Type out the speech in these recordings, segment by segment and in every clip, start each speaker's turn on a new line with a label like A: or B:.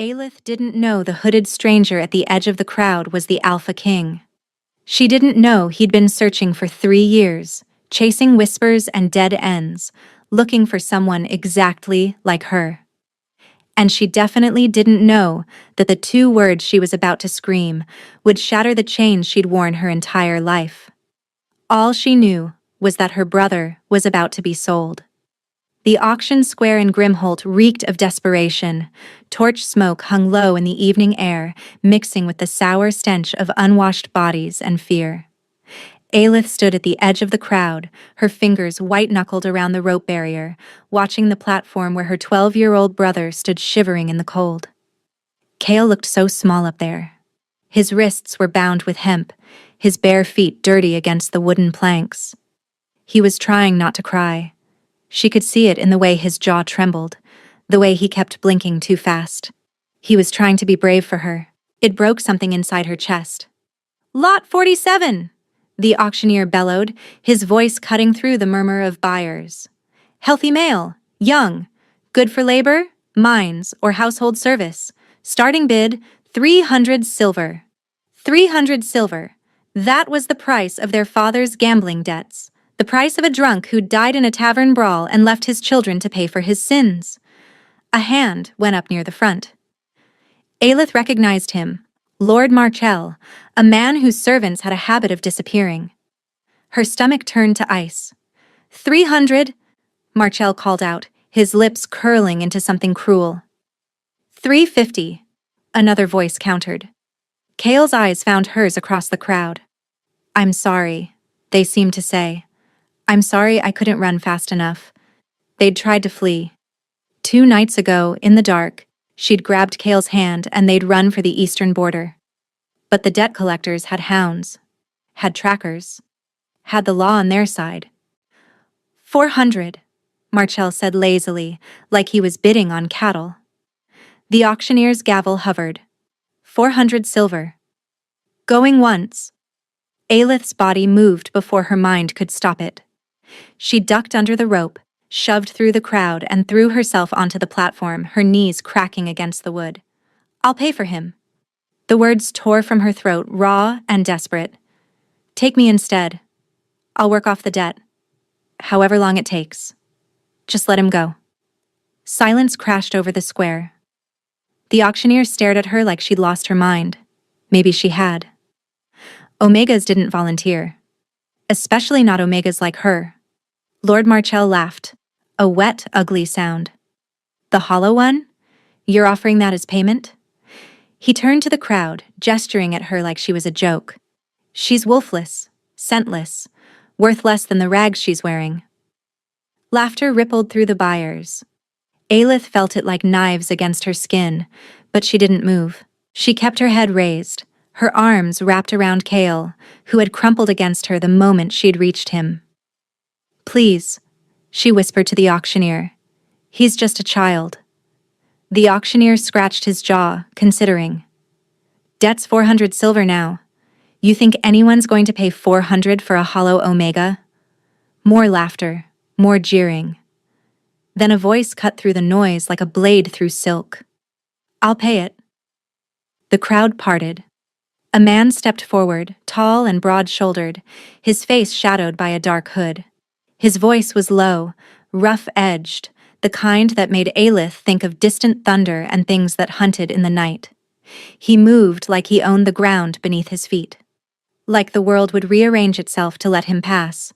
A: Aelith didn't know the hooded stranger at the edge of the crowd was the Alpha King. She didn't know he'd been searching for 3 years, chasing whispers and dead ends, looking for someone exactly like her. And she definitely didn't know that the 2 words she was about to scream would shatter the chains she'd worn her entire life. All she knew was that her brother was about to be sold. The auction square in Grimholt reeked of desperation. Torch smoke hung low in the evening air, mixing with the sour stench of unwashed bodies and fear. Aelith stood at the edge of the crowd, her fingers white-knuckled around the rope barrier, watching the platform where her 12-year-old brother stood shivering in the cold. Cale looked so small up there. His wrists were bound with hemp, his bare feet dirty against the wooden planks. He was trying not to cry. She could see it in the way his jaw trembled, the way he kept blinking too fast. He was trying to be brave for her. It broke something inside her chest. "Lot 47!" the auctioneer bellowed, his voice cutting through the murmur of buyers. "Healthy male, young, good for labor, mines, or household service. Starting bid, 300 silver. 300 silver. That was the price of their father's gambling debts. The price of a drunk who died in a tavern brawl and left his children to pay for his sins." A hand went up near the front. Aelith recognized him, Lord Marchell, a man whose servants had a habit of disappearing. Her stomach turned to ice. 300, Marchell called out, his lips curling into something cruel. 350, another voice countered. Cale's eyes found hers across the crowd. "I'm sorry," they seemed to say. "I'm sorry I couldn't run fast enough." They'd tried to flee. 2 nights ago, in the dark, she'd grabbed Cale's hand and they'd run for the eastern border. But the debt collectors had hounds, had trackers, had the law on their side. 400, Marchell said lazily, like he was bidding on cattle. The auctioneer's gavel hovered. 400 silver. Going once. Aelith's body moved before her mind could stop it. She ducked under the rope, shoved through the crowd, and threw herself onto the platform, her knees cracking against the wood. "I'll pay for him." The words tore from her throat, raw and desperate. "Take me instead. I'll work off the debt. However long it takes. Just let him go." Silence crashed over the square. The auctioneer stared at her like she'd lost her mind. Maybe she had. Omegas didn't volunteer. Especially not Omegas like her. Lord Marchell laughed. A wet, ugly sound. "The hollow one? You're offering that as payment?" He turned to the crowd, gesturing at her like she was a joke. "She's wolfless, scentless, worth less than the rags she's wearing." Laughter rippled through the buyers. Aelith felt it like knives against her skin, but she didn't move. She kept her head raised, her arms wrapped around Cale, who had crumpled against her the moment she'd reached him. "Please," she whispered to the auctioneer. "He's just a child." The auctioneer scratched his jaw, considering. "Debt's 400 silver now. You think anyone's going to pay 400 for a hollow Omega?" More laughter, more jeering. Then a voice cut through the noise like a blade through silk. "I'll pay it." The crowd parted. A man stepped forward, tall and broad-shouldered, his face shadowed by a dark hood. His voice was low, rough-edged, the kind that made Aelith think of distant thunder and things that hunted in the night. He moved like he owned the ground beneath his feet. Like the world would rearrange itself to let him pass.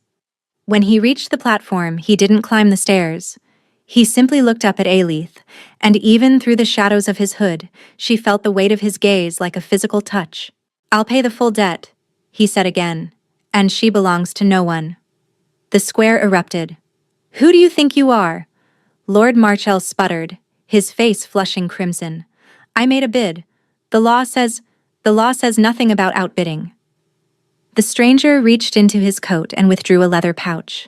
A: When he reached the platform, he didn't climb the stairs. He simply looked up at Aelith, and even through the shadows of his hood, she felt the weight of his gaze like a physical touch. "I'll pay the full debt," he said again, "and she belongs to no one." The square erupted. "Who do you think you are?" Lord Marchell sputtered, his face flushing crimson. "I made a bid. The law says nothing about outbidding." The stranger reached into his coat and withdrew a leather pouch.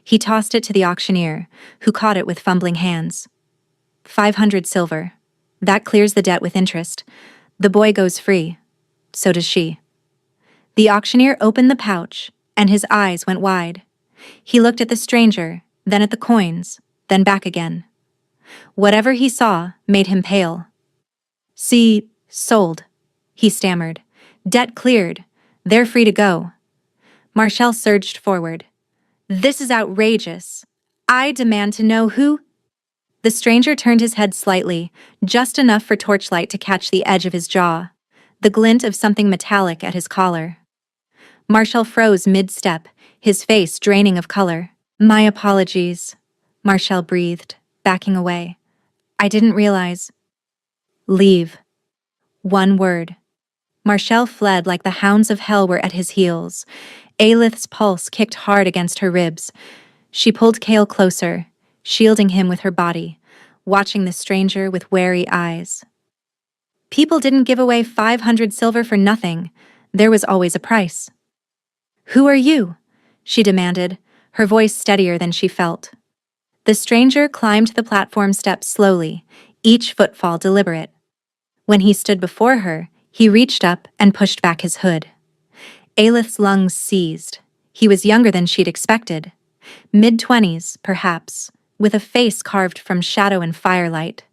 A: He tossed it to the auctioneer, who caught it with fumbling hands. 500 silver. That clears the debt with interest. The boy goes free. So does she. The auctioneer opened the pouch, and his eyes went wide. He looked at the stranger, then at the coins, then back again. Whatever he saw made him pale. See, sold, he stammered. Debt cleared. They're free to go. Marshall surged forward. This is outrageous. I demand to know who. The stranger turned his head slightly, just enough for torchlight to catch the edge of his jaw, the glint of something metallic at his collar. Marshall froze mid-step, his face draining of color. My apologies, Marshall breathed, backing away. I didn't realize. Leave. One word. Marshall fled like the hounds of hell were at his heels. Aelith's pulse kicked hard against her ribs. She pulled Cale closer, shielding him with her body, watching the stranger with wary eyes. People didn't give away 500 silver for nothing. There was always a price. Who are you? She demanded, her voice steadier than she felt. The stranger climbed the platform steps slowly, each footfall deliberate. When he stood before her, he reached up and pushed back his hood. Aelith's lungs seized. He was younger than she'd expected. Mid-20s, perhaps, with a face carved from shadow and firelight,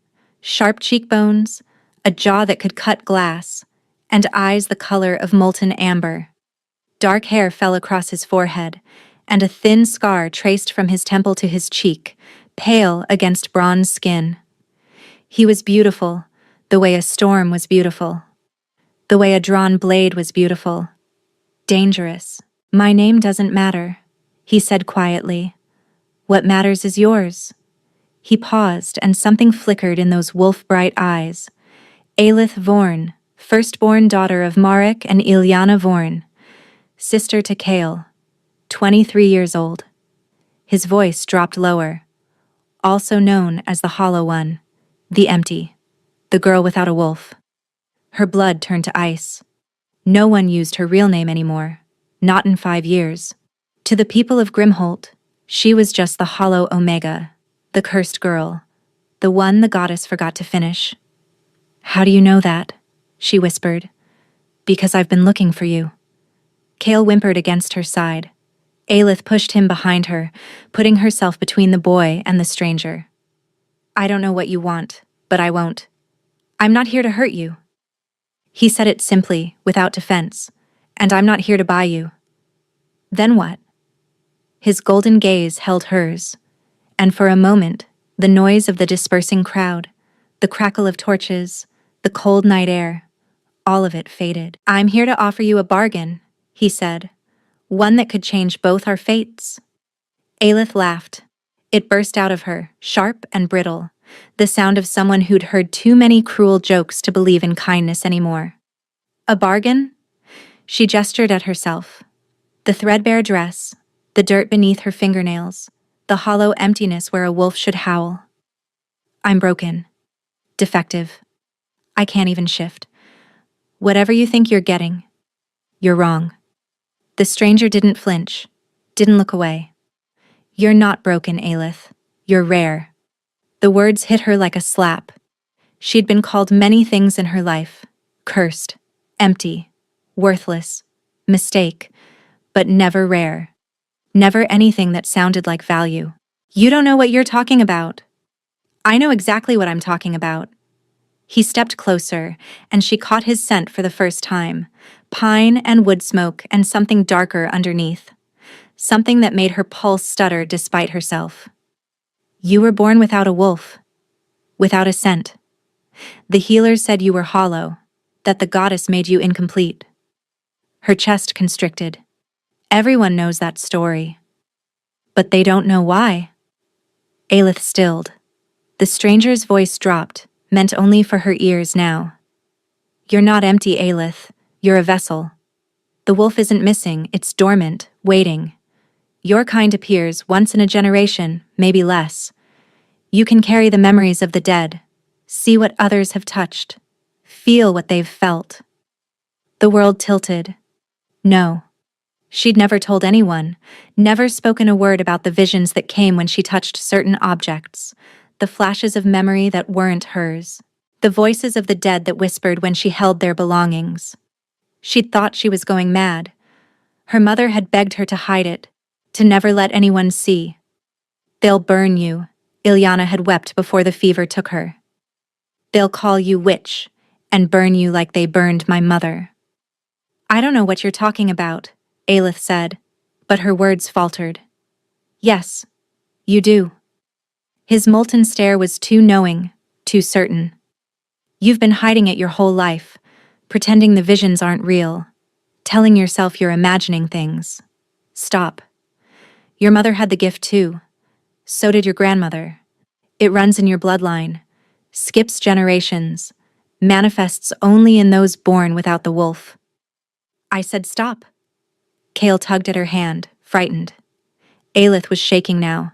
A: sharp cheekbones, a jaw that could cut glass, and eyes the color of molten amber. Dark hair fell across his forehead, and a thin scar traced from his temple to his cheek, pale against bronze skin. He was beautiful, the way a storm was beautiful. The way a drawn blade was beautiful. Dangerous. My name doesn't matter, he said quietly. What matters is yours. He paused, and something flickered in those wolf-bright eyes. Aelith Vorn, firstborn daughter of Marek and Ilyana Vorn, sister to Cale, 23 years old. His voice dropped lower. Also known as the Hollow One, the Empty, the girl without a wolf. Her blood turned to ice. No one used her real name anymore, not in 5 years. To the people of Grimholt, she was just the Hollow Omega, the cursed girl, the one the goddess forgot to finish. How do you know that? She whispered. Because I've been looking for you. Cale whimpered against her side. Aelith pushed him behind her, putting herself between the boy and the stranger. I don't know what you want, but I won't. I'm not here to hurt you. He said it simply, without defense, and I'm not here to buy you. Then what? His golden gaze held hers, and for a moment, the noise of the dispersing crowd, the crackle of torches, the cold night air, all of it faded. I'm here to offer you a bargain, he said, one that could change both our fates. Aelith laughed. It burst out of her, sharp and brittle, the sound of someone who'd heard too many cruel jokes to believe in kindness anymore. A bargain? She gestured at herself. The threadbare dress, the dirt beneath her fingernails, the hollow emptiness where a wolf should howl. I'm broken. Defective. I can't even shift. Whatever you think you're getting, you're wrong. The stranger didn't flinch, didn't look away. You're not broken, Aelith. You're rare. The words hit her like a slap. She'd been called many things in her life. Cursed, empty, worthless, mistake, but never rare. Never anything that sounded like value. You don't know what you're talking about. I know exactly what I'm talking about. He stepped closer, and she caught his scent for the first time. Pine and wood smoke and something darker underneath. Something that made her pulse stutter despite herself. You were born without a wolf. Without a scent. The healers said you were hollow, that the goddess made you incomplete. Her chest constricted. Everyone knows that story. But they don't know why. Aelith stilled. The stranger's voice dropped, meant only for her ears now. You're not empty, Aelith. You're a vessel. The wolf isn't missing, it's dormant, waiting. Your kind appears once in a generation, maybe less. You can carry the memories of the dead, see what others have touched, feel what they've felt. The world tilted. No. She'd never told anyone, never spoken a word about the visions that came when she touched certain objects, the flashes of memory that weren't hers, the voices of the dead that whispered when she held their belongings. She'd thought she was going mad. Her mother had begged her to hide it, to never let anyone see. They'll burn you, Ilyana had wept before the fever took her. They'll call you witch, and burn you like they burned my mother." "I don't know what you're talking about," Aelith said, but her words faltered. "Yes, you do." His molten stare was too knowing, too certain. "You've been hiding it your whole life, pretending the visions aren't real, telling yourself you're imagining things. Stop. Your mother had the gift too. So did your grandmother. It runs in your bloodline, skips generations, manifests only in those born without the wolf." I said stop. Kale tugged at her hand, frightened. Aelith was shaking now,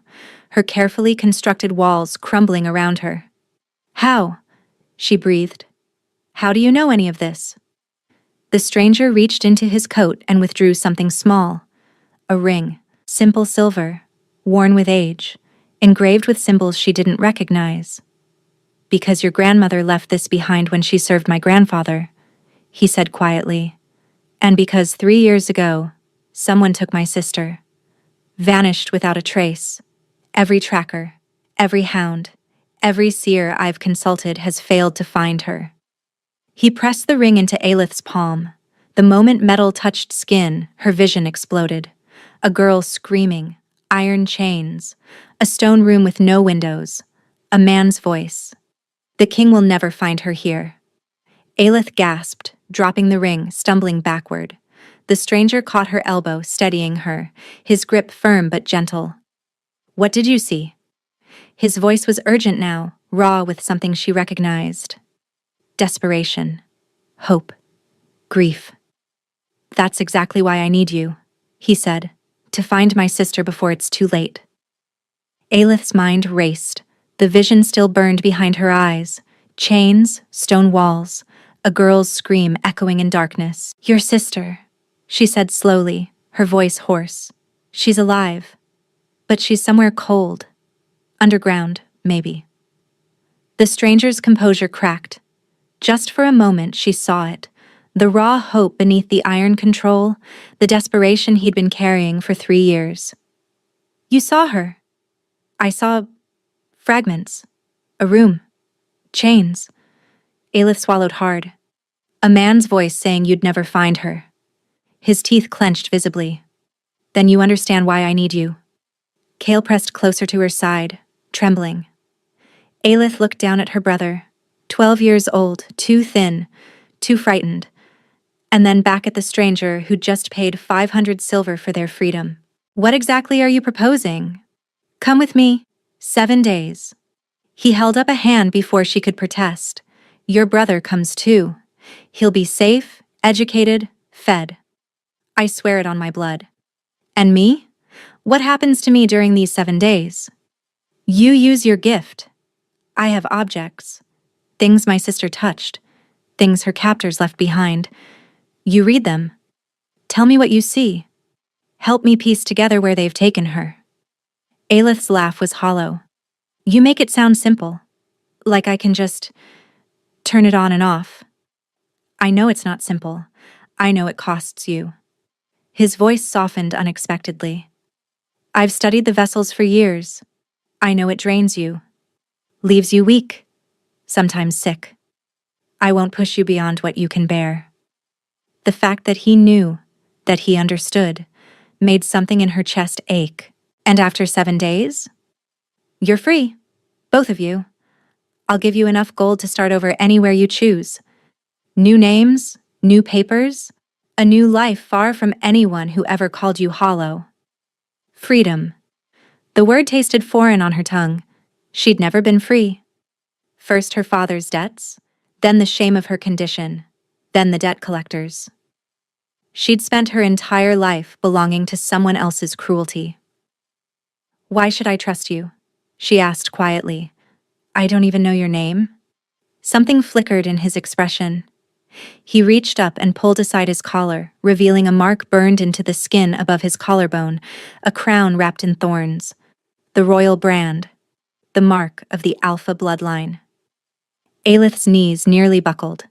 A: her carefully constructed walls crumbling around her. "How?" she breathed. "How do you know any of this?" The stranger reached into his coat and withdrew something small. A ring, simple silver, worn with age, engraved with symbols she didn't recognize. "Because your grandmother left this behind when she served my grandfather," he said quietly. "And because 3 years ago, someone took my sister. Vanished without a trace. Every tracker, every hound, every seer I've consulted has failed to find her." He pressed the ring into Aelith's palm. The moment metal touched skin, her vision exploded. A girl screaming, iron chains, a stone room with no windows, a man's voice. "The king will never find her here." Aelith gasped, dropping the ring, stumbling backward. The stranger caught her elbow, steadying her, his grip firm but gentle. "What did you see?" His voice was urgent now, raw with something she recognized. Desperation. Hope. Grief. "That's exactly why I need you," he said, "to find my sister before it's too late." Aelith's mind raced. The vision still burned behind her eyes. Chains, stone walls, a girl's scream echoing in darkness. "Your sister," she said slowly, her voice hoarse. "She's alive, but she's somewhere cold. Underground, maybe." The stranger's composure cracked. Just for a moment she saw it, the raw hope beneath the iron control, the desperation he'd been carrying for 3 years. "You saw her." "I saw fragments. A room. Chains." Aelith swallowed hard. A man's voice saying you'd never find her. His teeth clenched visibly. "Then you understand why I need you." Kale pressed closer to her side, trembling. Aelith looked down at her brother, 12 years old, too thin, too frightened, and then back at the stranger who'd just paid 500 silver for their freedom. "What exactly are you proposing?" "Come with me. 7 days." He held up a hand before she could protest. "Your brother comes too. He'll be safe, educated, fed. I swear it on my blood." "And me? What happens to me during these 7 days?" "You use your gift. I have objects. Things my sister touched. Things her captors left behind. You read them. Tell me what you see. Help me piece together where they've taken her." Aelith's laugh was hollow. "You make it sound simple. Like I can just turn it on and off. I know it's not simple. I know it costs you." His voice softened unexpectedly. "I've studied the vessels for years. I know it drains you. Leaves you weak. Sometimes sick. I won't push you beyond what you can bear." The fact that he knew, that he understood, made something in her chest ache. "And after 7 days? You're free. Both of you. I'll give you enough gold to start over anywhere you choose. New names, new papers, a new life far from anyone who ever called you hollow." Freedom. The word tasted foreign on her tongue. She'd never been free. First her father's debts, then the shame of her condition, then the debt collectors. She'd spent her entire life belonging to someone else's cruelty. "Why should I trust you?" she asked quietly. "I don't even know your name." Something flickered in his expression. He reached up and pulled aside his collar, revealing a mark burned into the skin above his collarbone, a crown wrapped in thorns. The royal brand. The mark of the Alpha bloodline. Aelith's knees nearly buckled.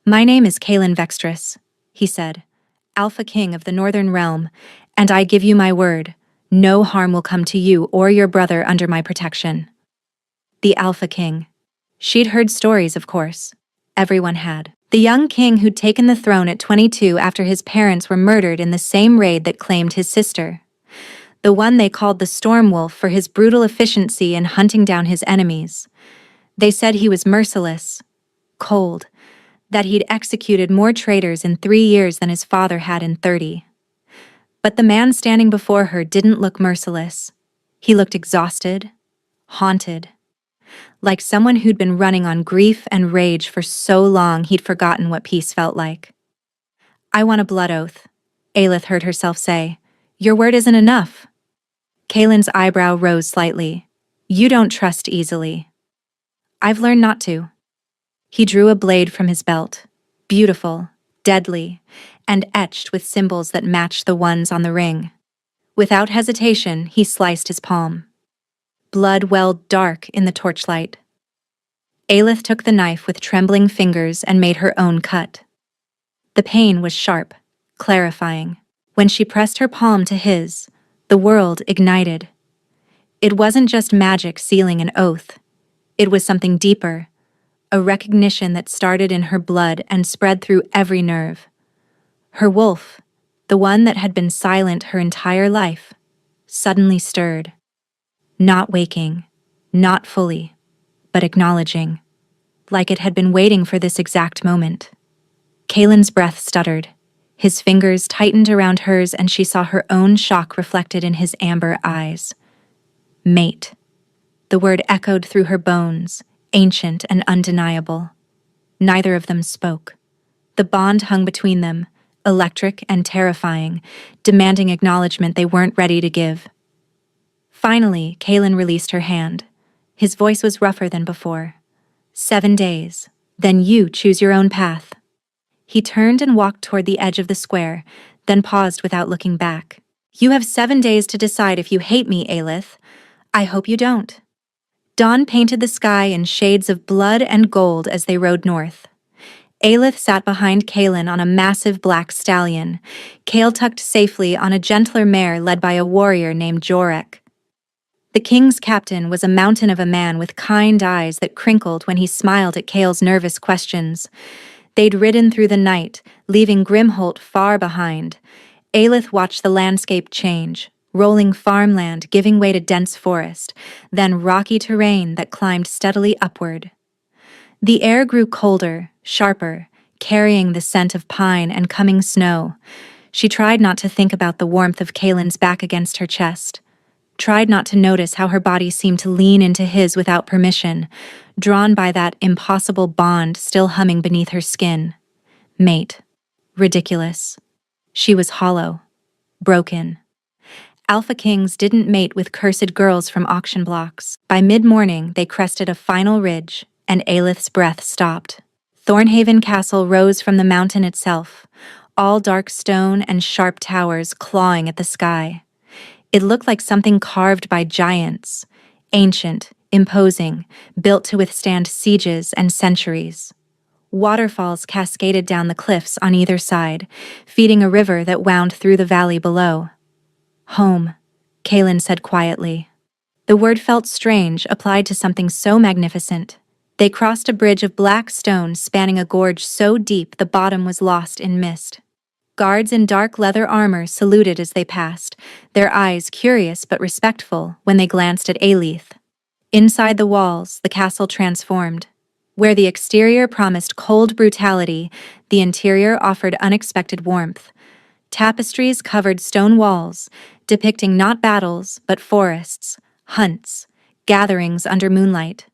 A: "My name is Kaelin Vextress," he said, "Alpha King of the Northern Realm, and I give you my word, no harm will come to you or your brother under my protection." The Alpha King. She'd heard stories, of course. Everyone had. The young king who'd taken the throne at 22 after his parents were murdered in the same raid that claimed his sister. The one they called the Storm Wolf for his brutal efficiency in hunting down his enemies. They said he was merciless, cold, that he'd executed more traitors in 3 years than his father had in 30. But the man standing before her didn't look merciless. He looked exhausted, haunted, like someone who'd been running on grief and rage for so long he'd forgotten what peace felt like. "I want a blood oath," Aelith heard herself say. "Your word isn't enough." Kaelin's eyebrow rose slightly. "You don't trust easily." "I've learned not to." He drew a blade from his belt, beautiful, deadly, and etched with symbols that matched the ones on the ring. Without hesitation, he sliced his palm. Blood welled dark in the torchlight. Aelith took the knife with trembling fingers and made her own cut. The pain was sharp, clarifying. When she pressed her palm to his, the world ignited. It wasn't just magic sealing an oath. It was something deeper, a recognition that started in her blood and spread through every nerve. Her wolf, the one that had been silent her entire life, suddenly stirred. Not waking, not fully, but acknowledging, like it had been waiting for this exact moment. Kaelin's breath stuttered. His fingers tightened around hers and she saw her own shock reflected in his amber eyes. Mate. The word echoed through her bones, ancient and undeniable. Neither of them spoke. The bond hung between them, electric and terrifying, demanding acknowledgement they weren't ready to give. Finally, Kaelin released her hand. His voice was rougher than before. 7 days. Then you choose your own path. He turned and walked toward the edge of the square, then paused without looking back. You have 7 days to decide if you hate me, Aelith. I hope you don't. Dawn painted the sky in shades of blood and gold as they rode north. Aelith sat behind Kaelin on a massive black stallion, Kael tucked safely on a gentler mare led by a warrior named Jorek. The king's captain was a mountain of a man with kind eyes that crinkled when he smiled at Kael's nervous questions. They'd ridden through the night, leaving Grimholt far behind. Aelith watched the landscape change, rolling farmland giving way to dense forest, then rocky terrain that climbed steadily upward. The air grew colder, sharper, carrying the scent of pine and coming snow. She tried not to think about the warmth of Kaelin's back against her chest. Tried not to notice how her body seemed to lean into his without permission, drawn by that impossible bond still humming beneath her skin. Mate. Ridiculous. She was hollow. Broken. Alpha Kings didn't mate with cursed girls from auction blocks. By mid-morning, they crested a final ridge, and Aelith's breath stopped. Thornhaven Castle rose from the mountain itself, all dark stone and sharp towers clawing at the sky. It looked like something carved by giants, ancient, imposing, built to withstand sieges and centuries. Waterfalls cascaded down the cliffs on either side, feeding a river that wound through the valley below. Home, Kaelin said quietly. The word felt strange, applied to something so magnificent. They crossed a bridge of black stone spanning a gorge so deep the bottom was lost in mist. Guards in dark leather armor saluted as they passed, their eyes curious but respectful when they glanced at Aelith. Inside the walls, the castle transformed. Where the exterior promised cold brutality, the interior offered unexpected warmth. Tapestries covered stone walls, depicting not battles but forests, hunts, gatherings under moonlight.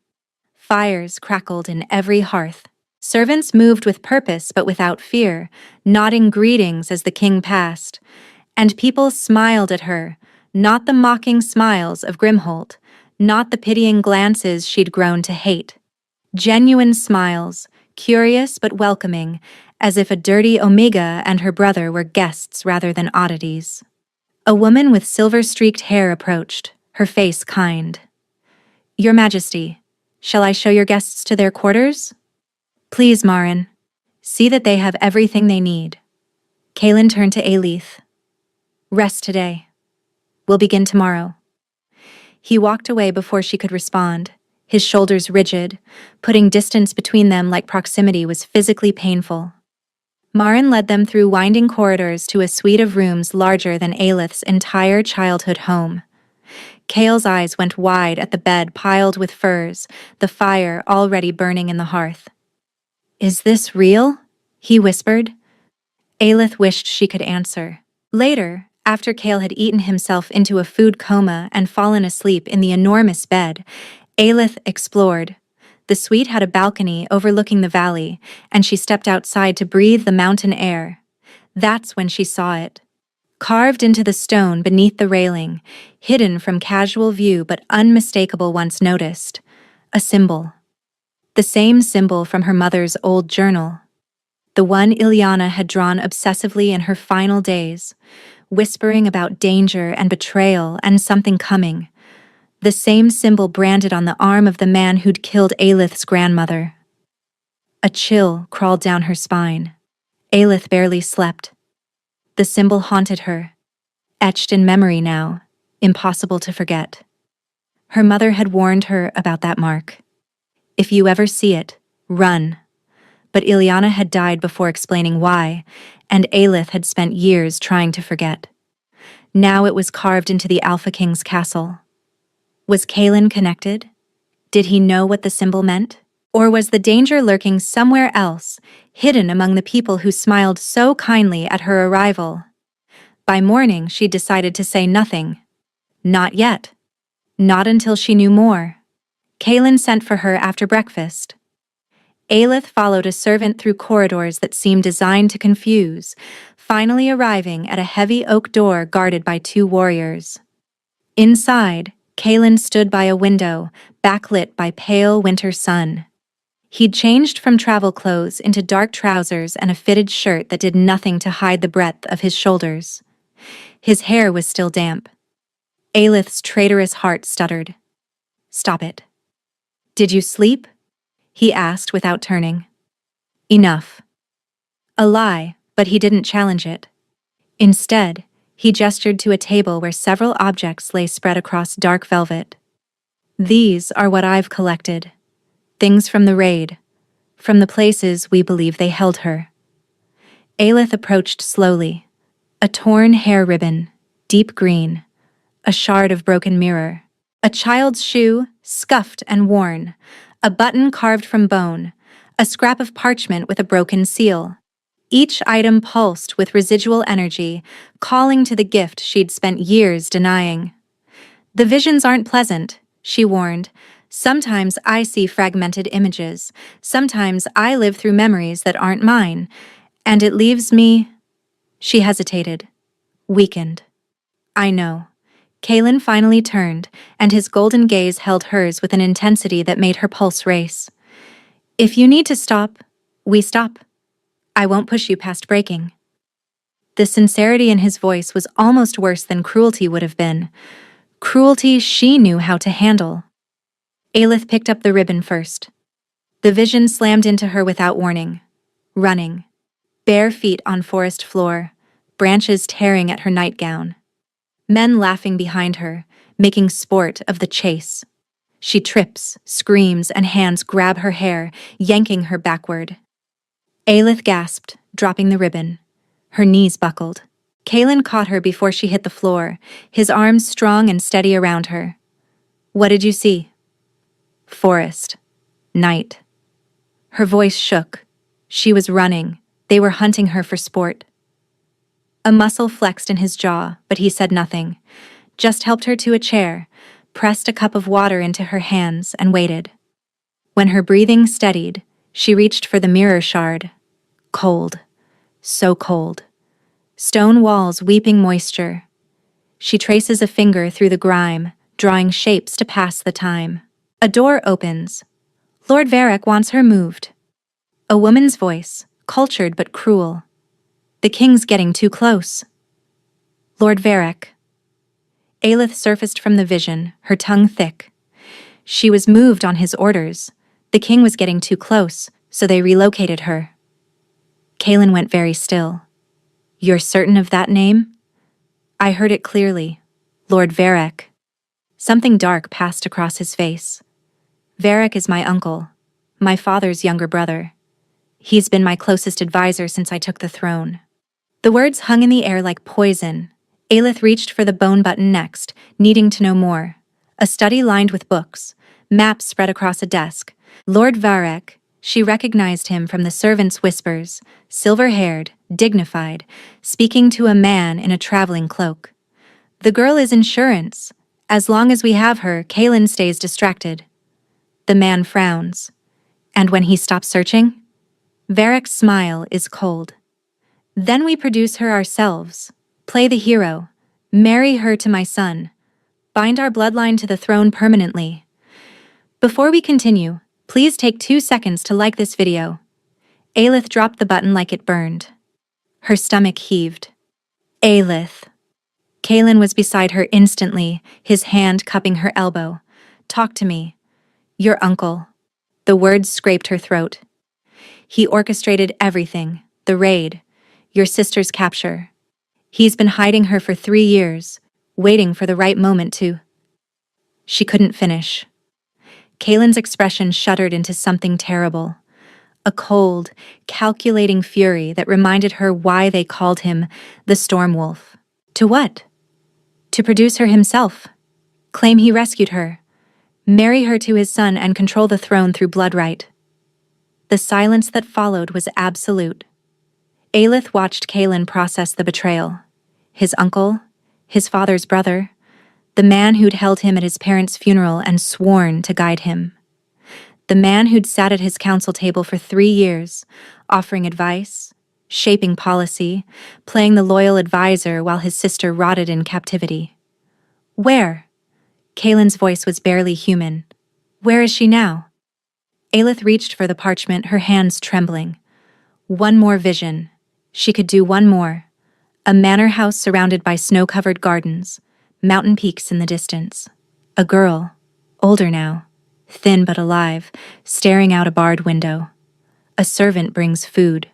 A: Fires crackled in every hearth. Servants moved with purpose but without fear, nodding greetings as the king passed. And people smiled at her, not the mocking smiles of Grimholt, not the pitying glances she'd grown to hate. Genuine smiles, curious but welcoming, as if a dirty Omega and her brother were guests rather than oddities. A woman with silver-streaked hair approached, her face kind. Your Majesty, shall I show your guests to their quarters? Please, Marin. See that they have everything they need. Kaelin turned to Aelith. Rest today. We'll begin tomorrow. He walked away before she could respond, his shoulders rigid, putting distance between them like proximity was physically painful. Marin led them through winding corridors to a suite of rooms larger than Aelith's entire childhood home. Kale's eyes went wide at the bed piled with furs, the fire already burning in the hearth. "Is this real?" he whispered. Aelith wished she could answer. Later, after Kale had eaten himself into a food coma and fallen asleep in the enormous bed, Aelith explored. The suite had a balcony overlooking the valley, and she stepped outside to breathe the mountain air. That's when she saw it. Carved into the stone beneath the railing, hidden from casual view but unmistakable once noticed, a symbol. The same symbol from her mother's old journal. The one Ilyana had drawn obsessively in her final days, whispering about danger and betrayal and something coming. The same symbol branded on the arm of the man who'd killed Aelith's grandmother. A chill crawled down her spine. Aelith barely slept. The symbol haunted her, etched in memory now, impossible to forget. Her mother had warned her about that mark. If you ever see it, run. But Ilyana had died before explaining why, and Aelith had spent years trying to forget. Now it was carved into the Alpha King's castle. Was Kaelin connected? Did he know what the symbol meant? Or was the danger lurking somewhere else, hidden among the people who smiled so kindly at her arrival? By morning, she decided to say nothing. Not yet. Not until she knew more. Kaelin sent for her after breakfast. Aelith followed a servant through corridors that seemed designed to confuse, finally arriving at a heavy oak door guarded by 2 warriors. Inside, Kaelin stood by a window, backlit by pale winter sun. He'd changed from travel clothes into dark trousers and a fitted shirt that did nothing to hide the breadth of his shoulders. His hair was still damp. Aelith's traitorous heart stuttered. "Stop it." "Did you sleep?" he asked without turning. "Enough." A lie, but he didn't challenge it. Instead, he gestured to a table where several objects lay spread across dark velvet. "These are what I've collected. Things from the raid, from the places we believe they held her." Aelith approached slowly. A torn hair ribbon, deep green, a shard of broken mirror, a child's shoe, scuffed and worn, a button carved from bone, a scrap of parchment with a broken seal. Each item pulsed with residual energy, calling to the gift she'd spent years denying. "The visions aren't pleasant," she warned. "Sometimes I see fragmented images. Sometimes I live through memories that aren't mine. And it leaves me—" She hesitated, weakened. "I know." Kaelin finally turned, and his golden gaze held hers with an intensity that made her pulse race. "If you need to stop, we stop. I won't push you past breaking." The sincerity in his voice was almost worse than cruelty would have been. Cruelty she knew how to handle. Aelith picked up the ribbon first. The vision slammed into her without warning. Running. Bare feet on forest floor, branches tearing at her nightgown. Men laughing behind her, making sport of the chase. She trips, screams, and hands grab her hair, yanking her backward. Aelith gasped, dropping the ribbon. Her knees buckled. Kaelin caught her before she hit the floor, his arms strong and steady around her. "What did you see?" "Forest. Night." Her voice shook. She was running. They were hunting her for sport. A muscle flexed in his jaw, but he said nothing. Just helped her to a chair, pressed a cup of water into her hands, and waited. When her breathing steadied, she reached for the mirror shard. Cold. So cold. Stone walls weeping moisture. She traces a finger through the grime, drawing shapes to pass the time. A door opens. Lord Varric wants her moved. A woman's voice, cultured but cruel. "The king's getting too close." "Lord Varric." Aelith surfaced from the vision, her tongue thick. She was moved on his orders. The king was getting too close, so they relocated her. Kaelin went very still. "You're certain of that name?" "I heard it clearly. Lord Varric." Something dark passed across his face. Varric is my uncle, my father's younger brother. He's been my closest advisor since I took the throne. The words hung in the air like poison. Aelith reached for the bone button next, needing to know more. A study lined with books, maps spread across a desk. Lord Varric, she recognized him from the servants' whispers, silver-haired, dignified, speaking to a man in a traveling cloak. The girl is insurance. As long as we have her, Kaelin stays distracted. The man frowns. And when he stops searching? Varric's smile is cold. Then we produce her ourselves, play the hero, marry her to my son, bind our bloodline to the throne permanently. Before we continue, please take 2 seconds to like this video. Aelith dropped the button like it burned. Her stomach heaved. Aelith. Kaelin was beside her instantly, his hand cupping her elbow. Talk to me. Your uncle. The words scraped her throat. He orchestrated everything, the raid, your sister's capture. He's been hiding her for 3 years, waiting for the right moment to... She couldn't finish. Kaelin's expression shuddered into something terrible. A cold, calculating fury that reminded her why they called him the Storm Wolf. To what? To produce her himself. Claim he rescued her. Marry her to his son and control the throne through bloodright. The silence that followed was absolute. Aelith watched Kaelin process the betrayal. His uncle, his father's brother, the man who'd held him at his parents' funeral and sworn to guide him. The man who'd sat at his council table for 3 years, offering advice, shaping policy, playing the loyal advisor while his sister rotted in captivity. Where? Kaelin's voice was barely human. Where is she now? Aelith reached for the parchment, her hands trembling. One more vision. She could do one more. A manor house surrounded by snow-covered gardens, mountain peaks in the distance. A girl, older now, thin but alive, staring out a barred window. A servant brings food.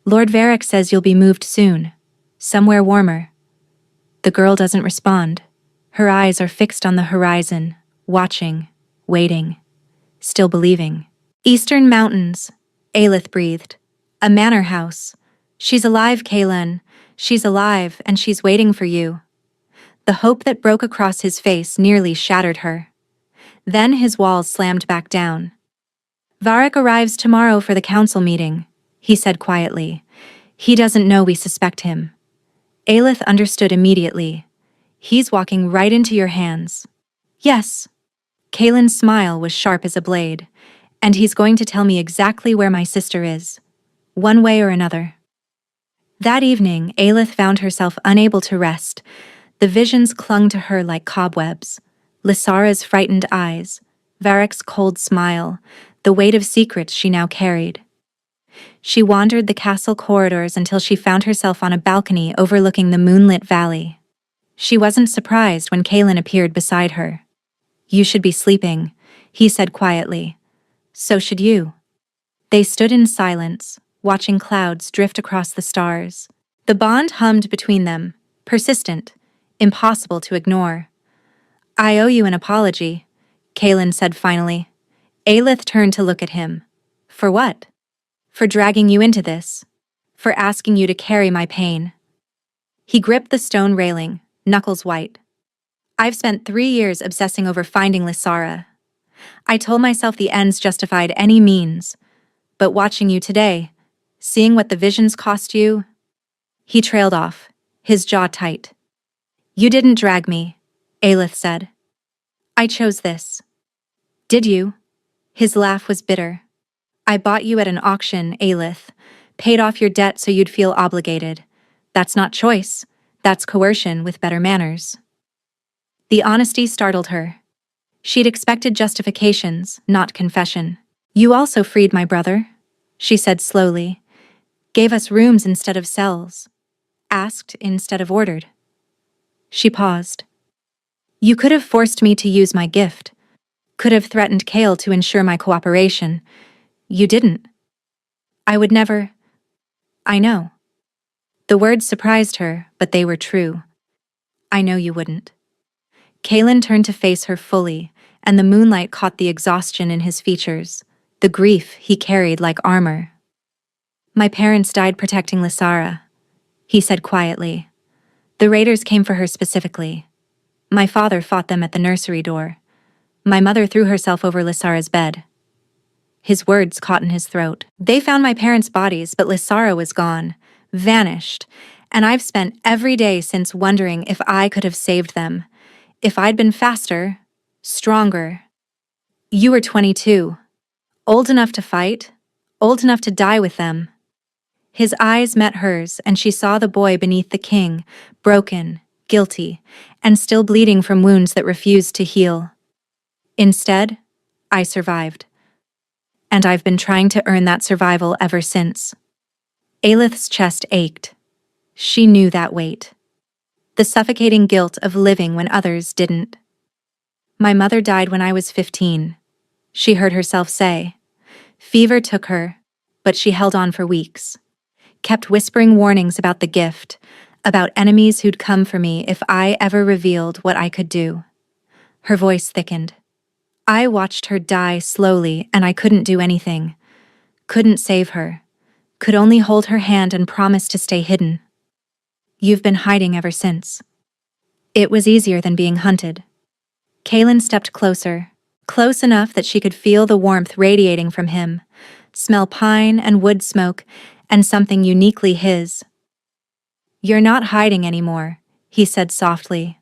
A: Lord Varric says you'll be moved soon, somewhere warmer. The girl doesn't respond. Her eyes are fixed on the horizon, watching, waiting, still believing. Eastern Mountains, Aelith breathed. A manor house. She's alive, Kaelin. She's alive, and she's waiting for you. The hope that broke across his face nearly shattered her. Then his walls slammed back down. Varric arrives tomorrow for the council meeting, he said quietly. He doesn't know we suspect him. Aelith understood immediately. He's walking right into your hands. Yes. Kaelin's smile was sharp as a blade. And he's going to tell me exactly where my sister is. One way or another. That evening, Aelith found herself unable to rest. The visions clung to her like cobwebs. Lysara's frightened eyes, Varric's cold smile, the weight of secrets she now carried. She wandered the castle corridors until she found herself on a balcony overlooking the moonlit valley. She wasn't surprised when Kaelin appeared beside her. You should be sleeping, he said quietly. So should you. They stood in silence, watching clouds drift across the stars. The bond hummed between them, persistent, impossible to ignore. I owe you an apology, Kaelin said finally. Aelith turned to look at him. For what? For dragging you into this. For asking you to carry my pain. He gripped the stone railing, knuckles white. I've spent 3 years obsessing over finding Lysara. I told myself the ends justified any means. But watching you today, seeing what the visions cost you... He trailed off, his jaw tight. You didn't drag me, Aelith said. I chose this. Did you? His laugh was bitter. I bought you at an auction, Aelith. Paid off your debt so you'd feel obligated. That's not choice. That's coercion with better manners. The honesty startled her. She'd expected justifications, not confession. You also freed my brother, she said slowly. Gave us rooms instead of cells. Asked instead of ordered. She paused. You could have forced me to use my gift. Could have threatened Kael to ensure my cooperation. You didn't. I would never... I know. The words surprised her, but they were true. I know you wouldn't. Kaelin turned to face her fully, and the moonlight caught the exhaustion in his features, the grief he carried like armor. "My parents died protecting Lysara," he said quietly. "The raiders came for her specifically. My father fought them at the nursery door. My mother threw herself over Lysara's bed." His words caught in his throat. "They found my parents' bodies, but Lysara was gone, vanished, and I've spent every day since wondering if I could have saved them, if I'd been faster, stronger." "You were 22, old enough to fight, old enough to die with them." His eyes met hers, and she saw the boy beneath the king, broken, guilty, and still bleeding from wounds that refused to heal. "Instead, I survived. And I've been trying to earn that survival ever since." Aelith's chest ached. She knew that weight. The suffocating guilt of living when others didn't. "My mother died when I was 15, she heard herself say. Fever took her, but she held on for weeks. Kept whispering warnings about the gift, about enemies who'd come for me if I ever revealed what I could do." Her voice thickened. "I watched her die slowly, and I couldn't do anything. Couldn't save her. Could only hold her hand and promise to stay hidden." "You've been hiding ever since." It was easier than being hunted. Kaelin stepped closer, close enough that she could feel the warmth radiating from him, smell pine and wood smoke, and something uniquely his. "You're not hiding anymore," he said softly.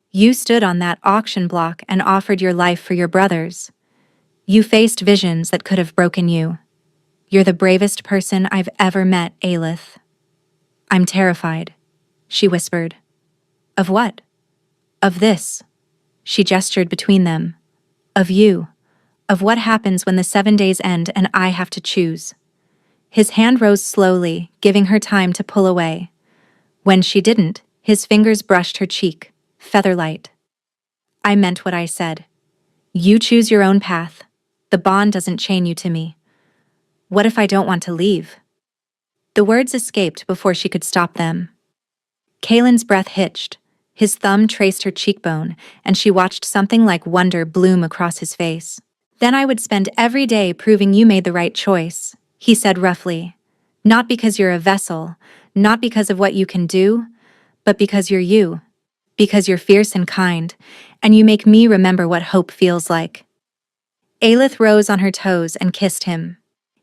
A: "You stood on that auction block and offered your life for your brothers. You faced visions that could have broken you. You're the bravest person I've ever met, Aelith." "I'm terrified," she whispered. "Of what?" "Of this." She gestured between them. "Of you. Of what happens when the 7 days end and I have to choose." His hand rose slowly, giving her time to pull away. When she didn't, his fingers brushed her cheek, featherlight. "I meant what I said. You choose your own path. The bond doesn't chain you to me. What if I don't want to leave?" The words escaped before she could stop them. Kaelin's breath hitched. His thumb traced her cheekbone, and she watched something like wonder bloom across his face. "Then I would spend every day proving you made the right choice," he said roughly. "Not because you're a vessel, not because of what you can do, but because you're you. Because you're fierce and kind, and you make me remember what hope feels like." Aelith rose on her toes and kissed him.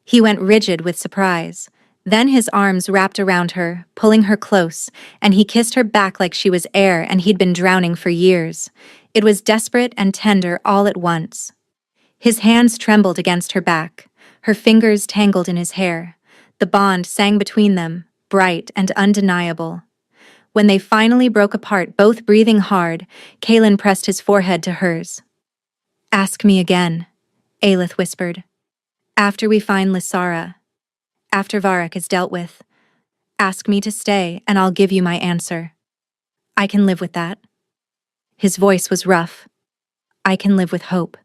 A: He went rigid with surprise. Then his arms wrapped around her, pulling her close, and he kissed her back like she was air and he'd been drowning for years. It was desperate and tender all at once. His hands trembled against her back, her fingers tangled in his hair. The bond sang between them, bright and undeniable. When they finally broke apart, both breathing hard, Kaelin pressed his forehead to hers. "Ask me again," Aelith whispered. "After we find Lysara. After Varric is dealt with. Ask me to stay, and I'll give you my answer. I can live with that." His voice was rough. "I can live with hope."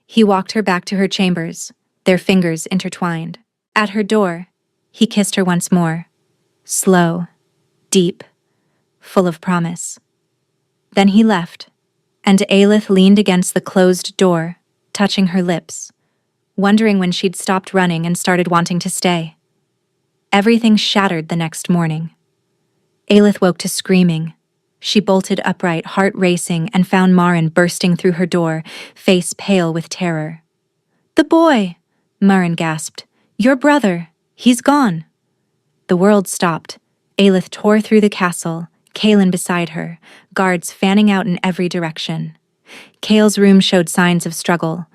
A: He walked her back to her chambers, their fingers intertwined. At her door, he kissed her once more. Slow, deep, full of promise. Then he left, and Aelith leaned against the closed door, touching her lips, wondering when she'd stopped running and started wanting to stay. Everything shattered the next morning. Aelith woke to screaming. She bolted upright, heart racing, and found Marin bursting through her door, face pale with terror. "The boy!" Marin gasped. "Your brother! He's gone!" The world stopped. Aelith tore through the castle, Kaelin beside her, guards fanning out in every direction. Kael's room showed signs of struggle: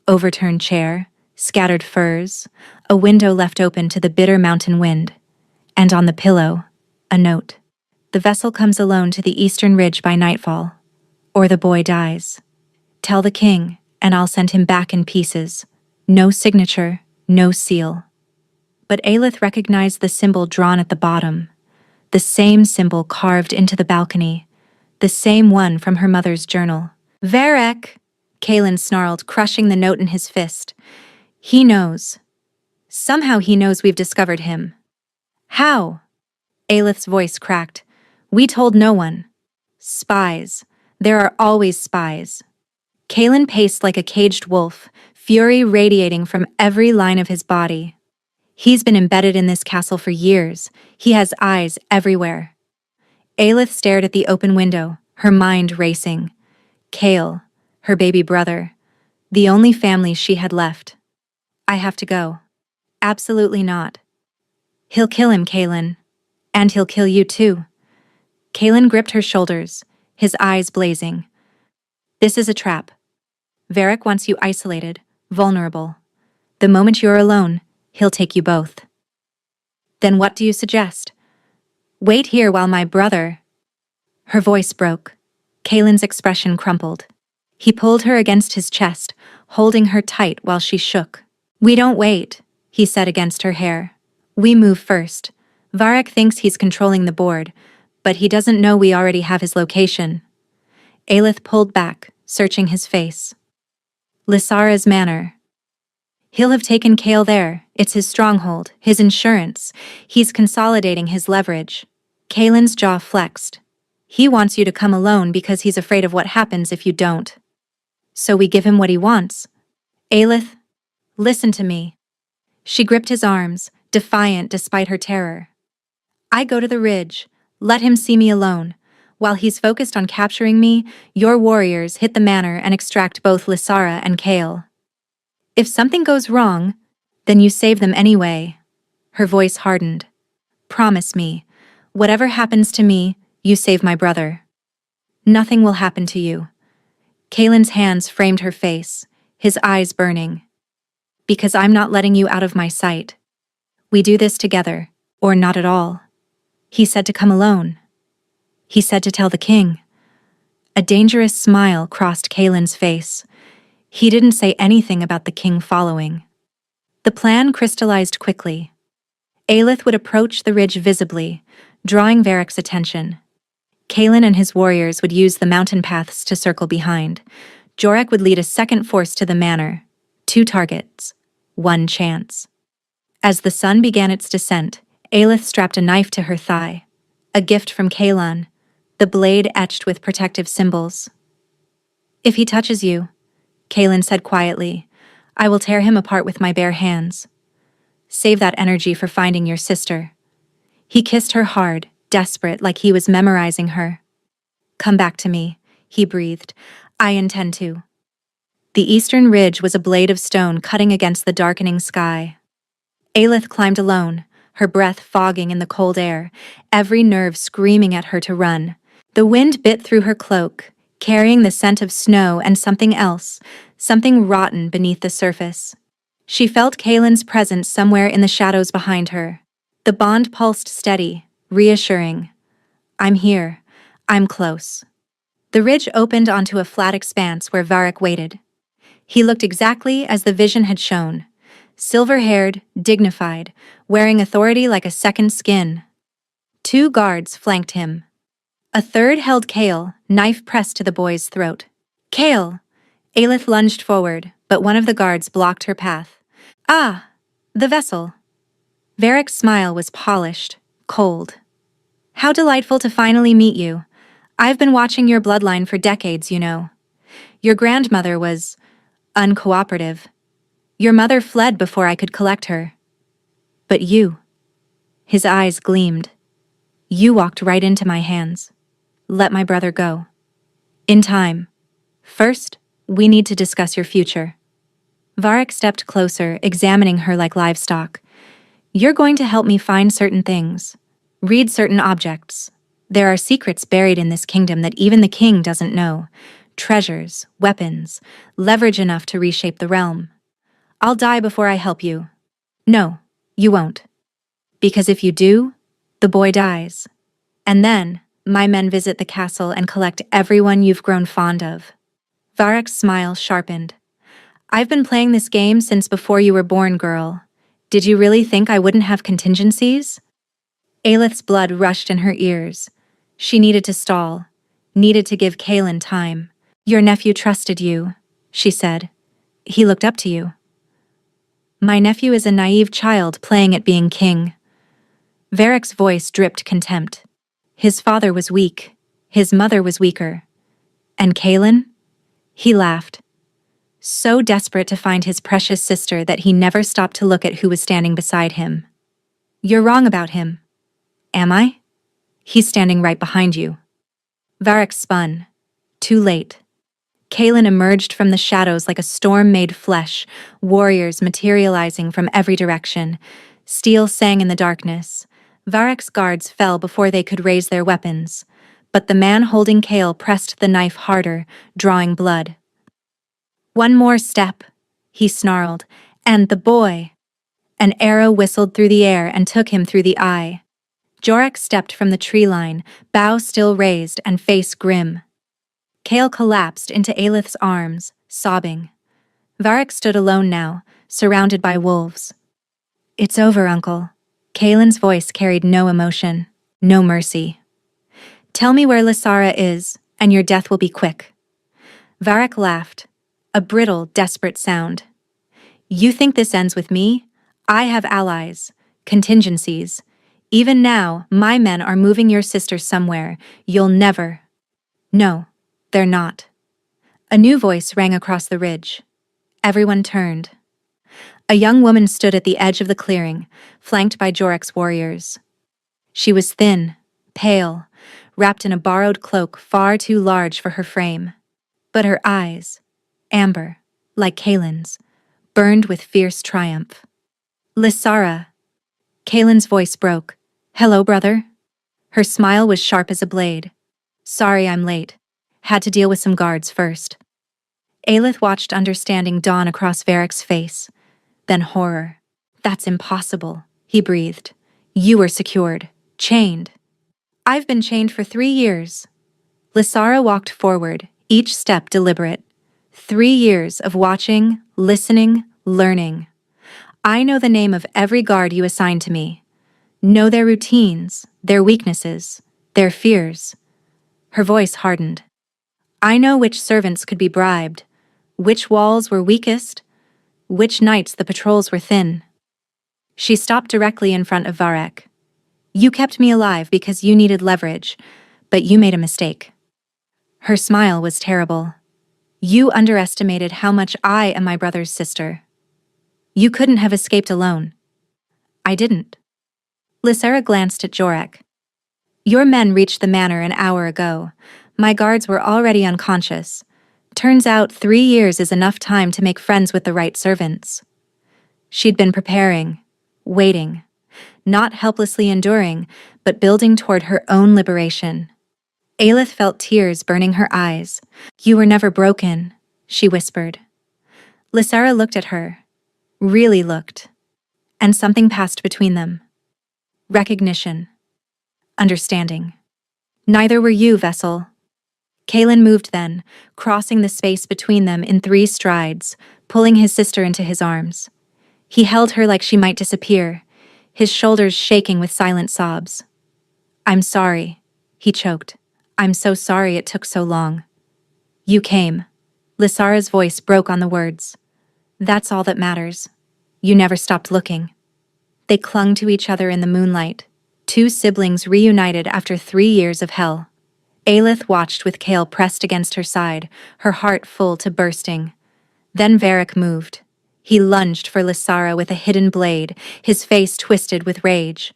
A: overturned chair, scattered furs, a window left open to the bitter mountain wind. And on the pillow, a note. "The vessel comes alone to the eastern ridge by nightfall, or the boy dies. Tell the king, and I'll send him back in pieces. No signature, no seal." But Aelith recognized the symbol drawn at the bottom, the same symbol carved into the balcony, the same one from her mother's journal. "Varric!" Kaelin snarled, crushing the note in his fist. "He knows. Somehow he knows we've discovered him." "How?" Aelith's voice cracked. "We told no one. Spies. There are always spies." Kaelin paced like a caged wolf, fury radiating from every line of his body. He's been embedded in this castle for years. He has eyes everywhere. Aelith stared at the open window, her mind racing. Kael, her baby brother, the only family she had left. I have to go. Absolutely not. He'll kill him, Kaelin. And he'll kill you too. Kaelin gripped her shoulders, his eyes blazing. This is a trap. Varric wants you isolated, vulnerable. The moment you're alone, he'll take you both. Then what do you suggest? Wait here while my brother... Her voice broke. Kaelin's expression crumpled. He pulled her against his chest, holding her tight while she shook. We don't wait, he said against her hair. We move first. Varric thinks he's controlling the board, but he doesn't know we already have his location. Aelith pulled back, searching his face. Lysara's manor. He'll have taken Kael there. It's his stronghold, his insurance. He's consolidating his leverage. Kaelin's jaw flexed. He wants you to come alone because he's afraid of what happens if you don't. So we give him what he wants. Aelith, listen to me. She gripped his arms, defiant despite her terror. I go to the ridge. Let him see me alone. While he's focused on capturing me, your warriors hit the manor and extract both Lysara and Kael. If something goes wrong, then you save them anyway. Her voice hardened. Promise me, whatever happens to me, you save my brother. Nothing will happen to you. Kaelin's hands framed her face, his eyes burning. Because I'm not letting you out of my sight. We do this together, or not at all. He said to come alone. He said to tell the king. A dangerous smile crossed Kaelin's face. He didn't say anything about the king following. The plan crystallized quickly. Aelith would approach the ridge visibly, drawing Varric's attention. Kaelin and his warriors would use the mountain paths to circle behind. Jorek would lead a second force to the manor. 2 targets. 1 chance. As the sun began its descent, Aelith strapped a knife to her thigh. A gift from Kaelon, the blade etched with protective symbols. If he touches you, Kaelin said quietly, I will tear him apart with my bare hands. Save that energy for finding your sister. He kissed her hard, desperate, like he was memorizing her. Come back to me, he breathed. I intend to. The eastern ridge was a blade of stone cutting against the darkening sky. Aelith climbed alone, her breath fogging in the cold air, every nerve screaming at her to run. The wind bit through her cloak, carrying the scent of snow and something else, something rotten beneath the surface. She felt Kaelin's presence somewhere in the shadows behind her. The bond pulsed steady, reassuring. I'm here. I'm close. The ridge opened onto a flat expanse where Varric waited. He looked exactly as the vision had shown. Silver-haired, dignified, wearing authority like a second skin. 2 guards flanked him. A third held Kael, knife pressed to the boy's throat. Kael! Aelith lunged forward, but one of the guards blocked her path. Ah! The vessel. Varric's smile was polished, cold. How delightful to finally meet you. I've been watching your bloodline for decades, you know. Your grandmother was uncooperative. Your mother fled before I could collect her. But you. His eyes gleamed. You walked right into my hands. Let my brother go. In time. First, we need to discuss your future. Varric stepped closer, examining her like livestock. You're going to help me find certain things. Read certain objects. There are secrets buried in this kingdom that even the king doesn't know. Treasures, weapons, leverage enough to reshape the realm. I'll die before I help you. No, you won't. Because if you do, the boy dies. And then, my men visit the castle and collect everyone you've grown fond of. Varric's smile sharpened. I've been playing this game since before you were born, girl. Did you really think I wouldn't have contingencies? Aelith's blood rushed in her ears. She needed to stall, needed to give Kaelin time. Your nephew trusted you, she said. He looked up to you. My nephew is a naive child playing at being king. Varric's voice dripped contempt. His father was weak. His mother was weaker. And Kaelin? He laughed, so desperate to find his precious sister that he never stopped to look at who was standing beside him. You're wrong about him. Am I? He's standing right behind you. Varric spun. Too late. Kaelin emerged from the shadows like a storm made flesh, warriors materializing from every direction. Steel sang in the darkness. Varric's guards fell before they could raise their weapons, but the man holding Kael pressed the knife harder, drawing blood. One more step, he snarled, and the boy. An arrow whistled through the air and took him through the eye. Jorek stepped from the tree line, bow still raised and face grim. Kael collapsed into Aelith's arms, sobbing. Varric stood alone now, surrounded by wolves. It's over, Uncle. Kaelin's voice carried no emotion, no mercy. Tell me where Lysara is, and your death will be quick. Varric laughed, a brittle, desperate sound. You think this ends with me? I have allies, contingencies. Even now, my men are moving your sister somewhere. You'll never. No, they're not. A new voice rang across the ridge. Everyone turned. A young woman stood at the edge of the clearing, flanked by Jorek's warriors. She was thin, pale, wrapped in a borrowed cloak far too large for her frame. But her eyes, amber, like Kaelin's, burned with fierce triumph. Lysara. Kaelin's voice broke. Hello, brother? Her smile was sharp as a blade. Sorry I'm late. Had to deal with some guards first. Aelith watched understanding dawn across Varric's face. Then horror. That's impossible, he breathed. You were secured. Chained. I've been chained for 3 years. Lysara walked forward, each step deliberate. 3 years of watching, listening, learning. I know the name of every guard you assigned to me. Know their routines, their weaknesses, their fears. Her voice hardened. I know which servants could be bribed, which walls were weakest, which nights the patrols were thin. She stopped directly in front of Varric. You kept me alive because you needed leverage, but you made a mistake. Her smile was terrible. You underestimated how much I am my brother's sister. You couldn't have escaped alone. I didn't. Lysara glanced at Jorek. Your men reached the manor an hour ago. My guards were already unconscious. Turns out 3 years is enough time to make friends with the right servants. She'd been preparing, waiting, not helplessly enduring, but building toward her own liberation. Aelith felt tears burning her eyes. You were never broken, she whispered. Lysara looked at her, really looked, and something passed between them. Recognition. Understanding. Neither were you, Vessel. Kaelin moved then, crossing the space between them in 3 strides, pulling his sister into his arms. He held her like she might disappear, his shoulders shaking with silent sobs. I'm sorry, he choked. I'm so sorry it took so long. You came. Lysara's voice broke on the words. That's all that matters. You never stopped looking. They clung to each other in the moonlight, 2 siblings reunited after 3 years of hell. Aelith watched with Kael pressed against her side, her heart full to bursting. Then Varric moved. He lunged for Lysara with a hidden blade, his face twisted with rage.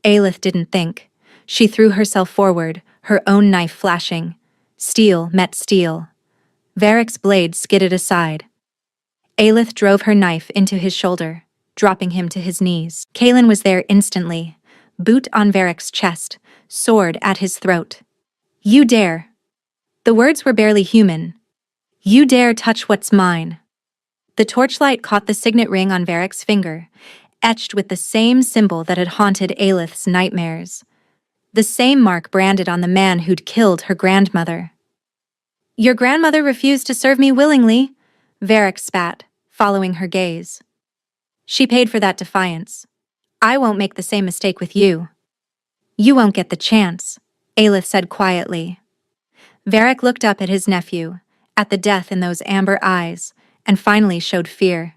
A: Aelith didn't think. She threw herself forward, her own knife flashing. Steel met steel. Varric's blade skidded aside. Aelith drove her knife into his shoulder, dropping him to his knees. Kaelin was there instantly, boot on Varric's chest, sword at his throat. You dare. The words were barely human. You dare touch what's mine. The torchlight caught the signet ring on Varric's finger, etched with the same symbol that had haunted Aelith's nightmares. The same mark branded on the man who'd killed her grandmother. Your grandmother refused to serve me willingly, Varric spat, following her gaze. She paid for that defiance. I won't make the same mistake with you. You won't get the chance, Aelith said quietly. Varric looked up at his nephew, at the death in those amber eyes, and finally showed fear.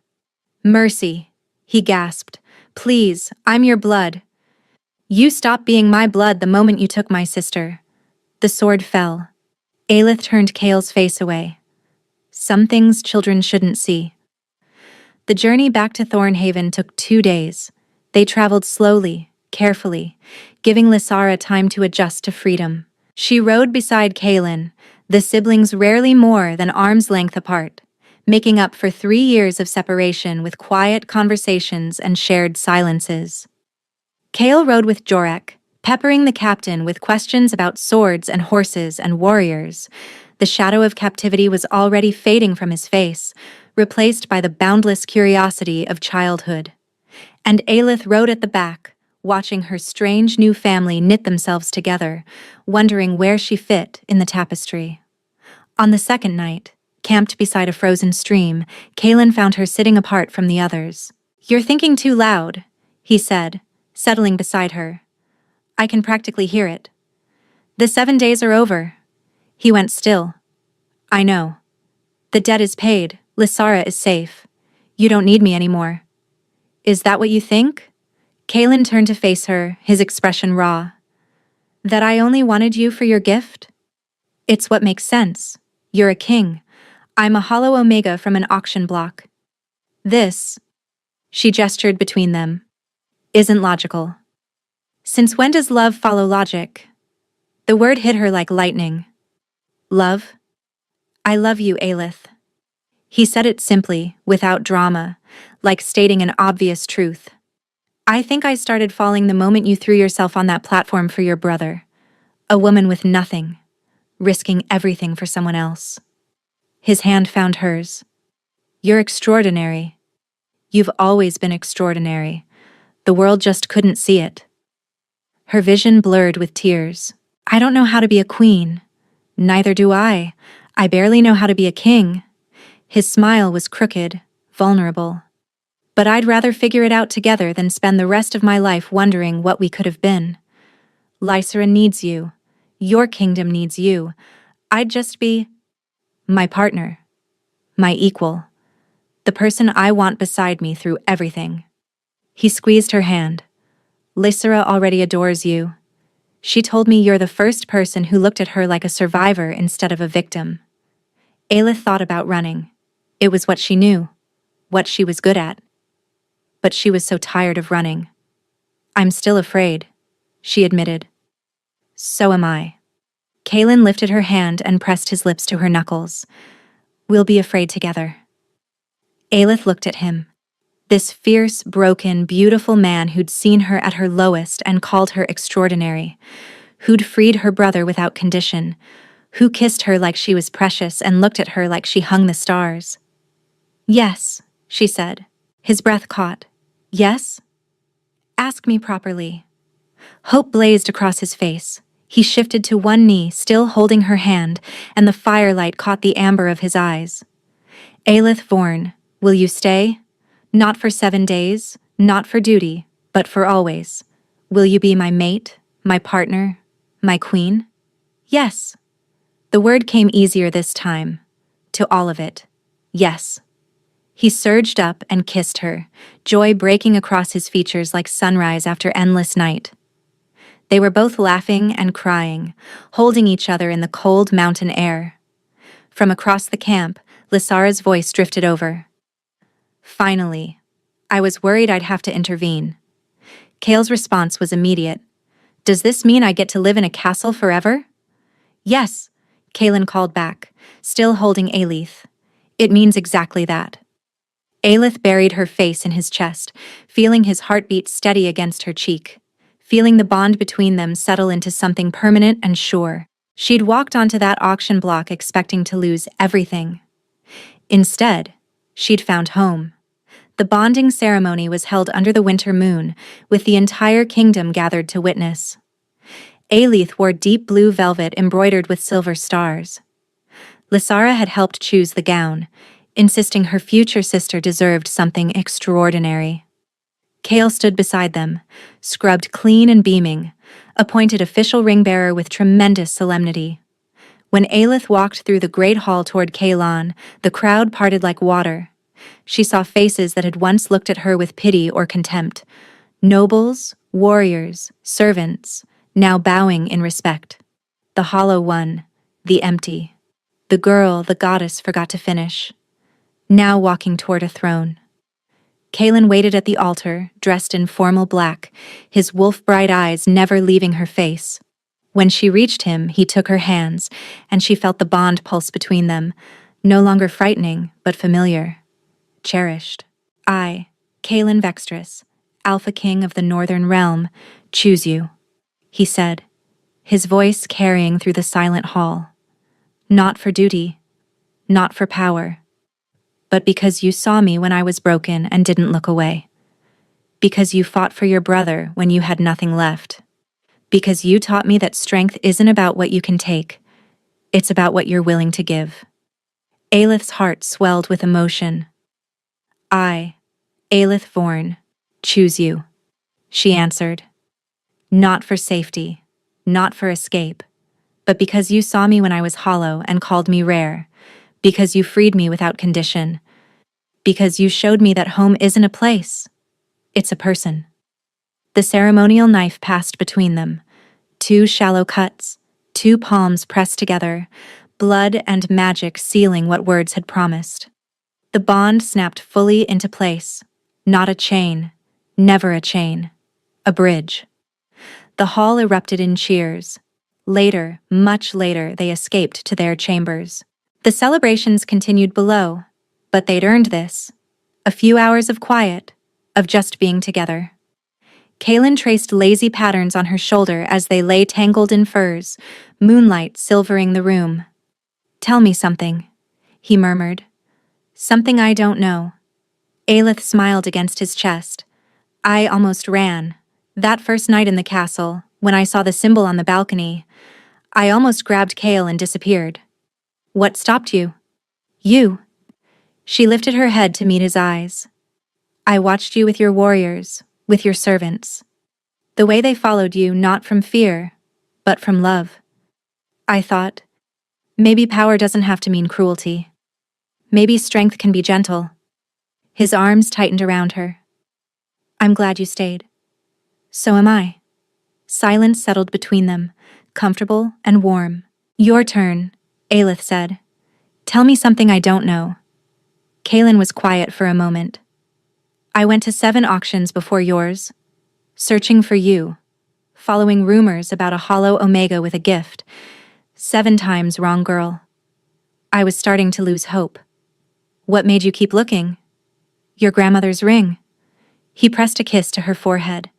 A: Mercy, he gasped. Please, I'm your blood. You stopped being my blood the moment you took my sister. The sword fell. Aelith turned Kael's face away. Some things children shouldn't see. The journey back to Thornhaven took 2 days. They traveled slowly, carefully, giving Lysara time to adjust to freedom. She rode beside Kaelin, the siblings rarely more than arm's length apart, making up for 3 years of separation with quiet conversations and shared silences. Kael rode with Jorek, peppering the captain with questions about swords and horses and warriors. The shadow of captivity was already fading from his face, replaced by the boundless curiosity of childhood. And Aelith rode at the back, watching her strange new family knit themselves together, wondering where she fit in the tapestry. On the second night, camped beside a frozen stream, Kaelin found her sitting apart from the others. "You're thinking too loud," he said, settling beside her. "I can practically hear it." "The 7 days are over." He went still. "I know. The debt is paid. Lysara is safe. You don't need me anymore." "Is that what you think?" Kaelin turned to face her, his expression raw. "That I only wanted you for your gift? It's what makes sense. You're a king. I'm a hollow omega from an auction block. This," she gestured between them, "isn't logical." "Since when does love follow logic?" The word hit her like lightning. "Love? I love you, Aelith." He said it simply, without drama, like stating an obvious truth. "I think I started falling the moment you threw yourself on that platform for your brother. A woman with nothing, risking everything for someone else." His hand found hers. "You're extraordinary. You've always been extraordinary. The world just couldn't see it." Her vision blurred with tears. "I don't know how to be a queen." "Neither do I. I barely know how to be a king." His smile was crooked, vulnerable. "But I'd rather figure it out together than spend the rest of my life wondering what we could have been. Lysara needs you. Your kingdom needs you. I'd just be my partner, my equal, the person I want beside me through everything." He squeezed her hand. "Lysara already adores you. She told me you're the first person who looked at her like a survivor instead of a victim." Aelith thought about running. It was what she knew, what she was good at. But she was so tired of running. "I'm still afraid," she admitted. "So am I." Kaelin lifted her hand and pressed his lips to her knuckles. "We'll be afraid together." Aelith looked at him. This fierce, broken, beautiful man who'd seen her at her lowest and called her extraordinary, who'd freed her brother without condition, who kissed her like she was precious and looked at her like she hung the stars. "Yes," she said. His breath caught. "Yes? Ask me properly." Hope blazed across his face. He shifted to one knee, still holding her hand, and the firelight caught the amber of his eyes. "Aelith Vorn, will you stay? Not for 7 days, not for duty, but for always. Will you be my mate, my partner, my queen?" "Yes." The word came easier this time. To all of it. Yes. He surged up and kissed her, joy breaking across his features like sunrise after endless night. They were both laughing and crying, holding each other in the cold mountain air. From across the camp, Lysara's voice drifted over. "Finally. I was worried I'd have to intervene." Kael's response was immediate. "Does this mean I get to live in a castle forever?" "Yes," Kaelin called back, still holding Aelith. "It means exactly that." Aelith buried her face in his chest, feeling his heartbeat steady against her cheek, feeling the bond between them settle into something permanent and sure. She'd walked onto that auction block expecting to lose everything. Instead, she'd found home. The bonding ceremony was held under the winter moon, with the entire kingdom gathered to witness. Aelith wore deep blue velvet embroidered with silver stars. Lysara had helped choose the gown, insisting her future sister deserved something extraordinary. Kael stood beside them, scrubbed clean and beaming, appointed official ring-bearer with tremendous solemnity. When Aelith walked through the great hall toward Kaelan, the crowd parted like water. She saw faces that had once looked at her with pity or contempt. Nobles, warriors, servants, now bowing in respect. The hollow one, the empty. The girl, the goddess, forgot to finish, now walking toward a throne. Kaelin waited at the altar, dressed in formal black, his wolf-bright eyes never leaving her face. When she reached him, he took her hands, and she felt the bond pulse between them, no longer frightening, but familiar, cherished. I, Kaelin Vextress, Alpha King of the Northern Realm, choose you, he said, his voice carrying through the silent hall. Not for duty, not for power, but because you saw me when I was broken and didn't look away. Because you fought for your brother when you had nothing left. Because you taught me that strength isn't about what you can take, it's about what you're willing to give. Aelith's heart swelled with emotion. I, Aelith Vorn, choose you, she answered. Not for safety, not for escape, but because you saw me when I was hollow and called me rare, because you freed me without condition, because you showed me that home isn't a place, it's a person. The ceremonial knife passed between them, 2 shallow cuts, 2 palms pressed together, blood and magic sealing what words had promised. The bond snapped fully into place, not a chain, never a chain, a bridge. The hall erupted in cheers. Later, much later, they escaped to their chambers. The celebrations continued below, but they'd earned this. A few hours of quiet, of just being together. Kaelin traced lazy patterns on her shoulder as they lay tangled in furs, moonlight silvering the room. Tell me something, he murmured. Something I don't know. Aelith smiled against his chest. I almost ran. That first night in the castle, when I saw the symbol on the balcony, I almost grabbed Kael and disappeared. What stopped you? You. She lifted her head to meet his eyes. I watched you with your warriors, with your servants. The way they followed you not from fear, but from love. I thought, maybe power doesn't have to mean cruelty. Maybe strength can be gentle. His arms tightened around her. I'm glad you stayed. So am I. Silence settled between them, comfortable and warm. Your turn, Aelith said. Tell me something I don't know. Kaelin was quiet for a moment. I went to 7 auctions before yours, searching for you, following rumors about a hollow Omega with a gift. 7 times wrong girl. I was starting to lose hope. What made you keep looking? Your grandmother's ring. He pressed a kiss to her forehead.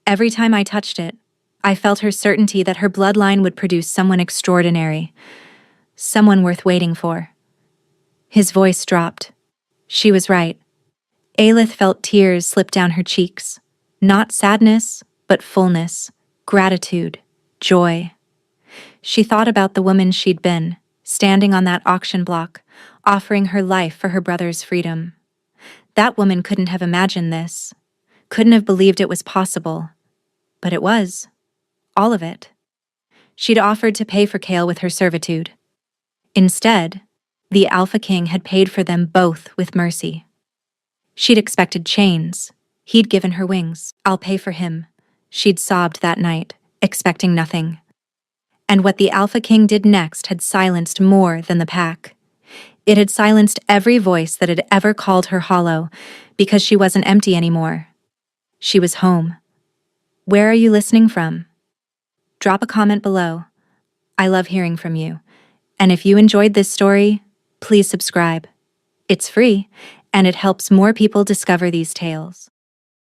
A: Every time I touched it, I felt her certainty that her bloodline would produce someone extraordinary, someone worth waiting for. His voice dropped. She was right. Aelith felt tears slip down her cheeks. Not sadness, but fullness, gratitude, joy. She thought about the woman she'd been, standing on that auction block, offering her life for her brother's freedom. That woman couldn't have imagined this, couldn't have believed it was possible. But it was. All of it. She'd offered to pay for Kael with her servitude. Instead, the Alpha King had paid for them both with mercy. She'd expected chains. He'd given her wings. I'll pay for him. She'd sobbed that night, expecting nothing. And what the Alpha King did next had silenced more than the pack. It had silenced every voice that had ever called her hollow, because she wasn't empty anymore. She was home. Where are you listening from? Drop a comment below. I love hearing from you. And if you enjoyed this story, please subscribe. It's free, and it helps more people discover these tales.